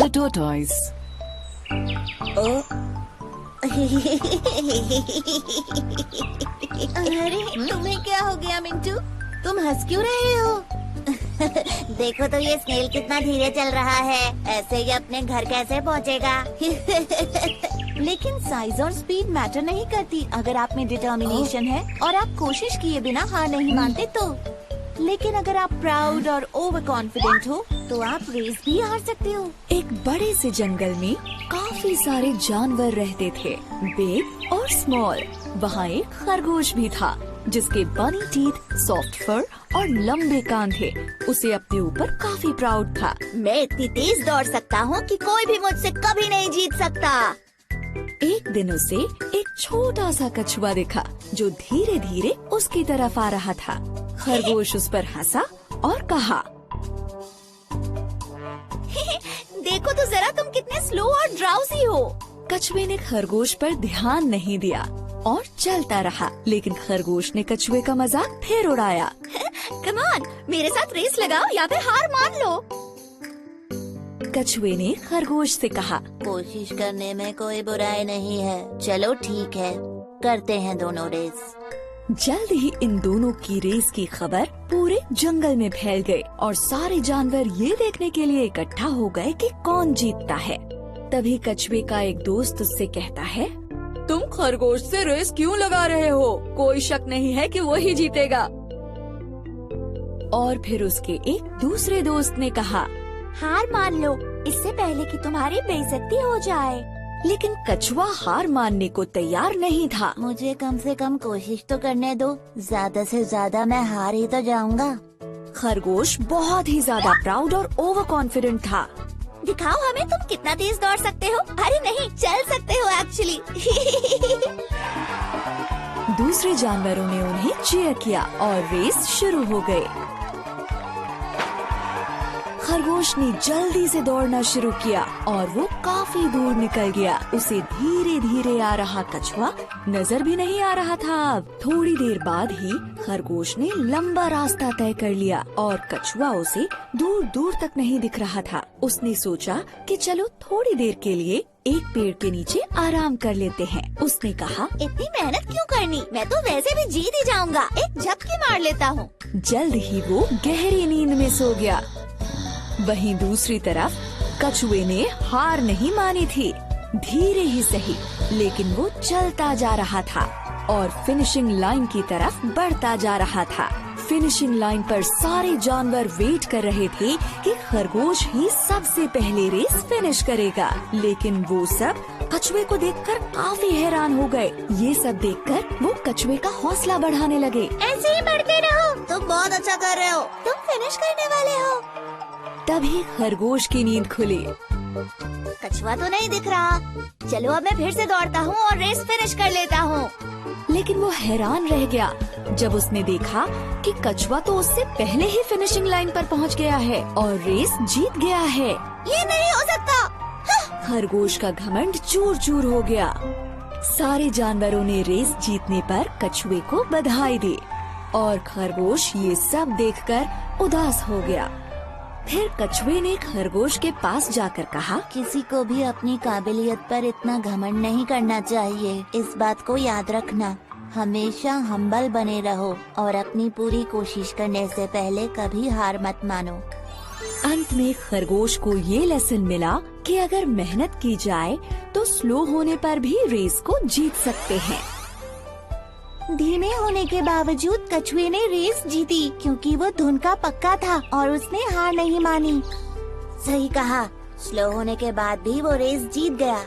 The tortoise. ओ अरे तुम्हें क्या हो गया मिंटू? तुम हंस क्यों रहे हो? देखो तो ये स्नेल कितना धीरे चल रहा है। ऐसे ही अपने घर कैसे पहुंचेगा? लेकिन साइज और स्पीड मैटर नहीं करती अगर आप में डिटर्मिनेशन है और आप कोशिश किए बिना हार नहीं मानते तो। लेकिन अगर आप प्राउड और ओवर कॉन्फिडेंट हो तो आप रेस भी हार सकते हो। एक बड़े से जंगल में काफी सारे जानवर रहते थे, बिग और स्मॉल। वहाँ एक खरगोश भी था जिसके बनी टीथ, सॉफ्ट फर और लंबे कान थे। उसे अपने ऊपर काफी प्राउड था। मैं इतनी तेज दौड़ सकता हूँ कि कोई भी मुझसे कभी नहीं जीत सकता। एक दिन उसे एक छोटा सा कछुआ दिखा जो धीरे धीरे उसकी तरफ आ रहा था। खरगोश उस पर हंसा और कहा, देखो तो जरा तुम कितने स्लो और ड्राउजी हो। कछुए ने खरगोश पर ध्यान नहीं दिया और चलता रहा, लेकिन खरगोश ने कछुए का मजाक फिर उड़ाया। कम ऑन, मेरे साथ रेस लगाओ या फिर हार मान लो। कछुए ने खरगोश से कहा, कोशिश करने में कोई बुराई नहीं है। चलो ठीक है, करते हैं दोनों रेस। जल्द ही इन दोनों की रेस की खबर पूरे जंगल में फैल गई और सारे जानवर ये देखने के लिए इकट्ठा हो गए कि कौन जीतता है। तभी कछुए का एक दोस्त उससे कहता है, तुम खरगोश से रेस क्यों लगा रहे हो? कोई शक नहीं है कि वही जीतेगा। और फिर उसके एक दूसरे दोस्त ने कहा, हार मान लो इससे पहले कि तुम्हारी बेइज्जती हो जाए। लेकिन कछुआ हार मानने को तैयार नहीं था। मुझे कम से कम कोशिश तो करने दो, ज्यादा से ज्यादा मैं हार ही तो जाऊंगा। खरगोश बहुत ही ज्यादा प्राउड और ओवर कॉन्फिडेंट था। दिखाओ हमें तुम कितना तेज दौड़ सकते हो। अरे नहीं, चल सकते हो एक्चुअली। दूसरे जानवरों ने उन्हें चीयर किया और रेस शुरू हो गई। खरगोश ने जल्दी से दौड़ना शुरू किया और वो काफी दूर निकल गया। उसे धीरे धीरे आ रहा कछुआ नजर भी नहीं आ रहा था। अब थोड़ी देर बाद ही खरगोश ने लंबा रास्ता तय कर लिया और कछुआ उसे दूर दूर तक नहीं दिख रहा था। उसने सोचा कि चलो थोड़ी देर के लिए एक पेड़ के नीचे आराम कर लेते हैं। उसने कहा, इतनी मेहनत क्यों करनी, मैं तो वैसे भी जीत ही जाऊंगा। एक झपकी मार लेता हूँ। जल्द ही वो गहरी नींद में सो गया। वहीं दूसरी तरफ कछुए ने हार नहीं मानी थी। धीरे ही सही, लेकिन वो चलता जा रहा था और फिनिशिंग लाइन की तरफ बढ़ता जा रहा था। फिनिशिंग लाइन पर सारे जानवर वेट कर रहे थे कि खरगोश ही सबसे पहले रेस फिनिश करेगा। लेकिन वो सब कछुए को देखकर काफी हैरान हो गए। ये सब देखकर वो कछुए का हौसला बढ़ाने लगे। ऐसे ही बढ़ते रहो, तुम बहुत अच्छा कर रहे हो, तुम फिनिश करने वाले हो। तभी खरगोश की नींद खुली। कछुआ तो नहीं दिख रहा। चलो अब मैं फिर से दौड़ता हूँ और रेस फिनिश कर लेता हूँ। लेकिन वो हैरान रह गया जब उसने देखा कि कछुआ तो उससे पहले ही फिनिशिंग लाइन पर पहुँच गया है और रेस जीत गया है। ये नहीं हो सकता। खरगोश का घमंड चूर चूर हो गया। सारे जानवरों ने रेस जीतने पर कछुए को बधाई दी और खरगोश ये सब देखकर उदास हो गया। फिर कछुए ने खरगोश के पास जाकर कहा, किसी को भी अपनी काबिलियत पर इतना घमंड नहीं करना चाहिए। इस बात को याद रखना, हमेशा हम्बल बने रहो और अपनी पूरी कोशिश करने से पहले कभी हार मत मानो। अंत में खरगोश को ये लेसन मिला कि अगर मेहनत की जाए तो स्लो होने पर भी रेस को जीत सकते हैं। धीमे होने के बावजूद कछुए ने रेस जीती क्योंकि वो धुन का पक्का था और उसने हार नहीं मानी। सही कहा, स्लो होने के बाद भी वो रेस जीत गया।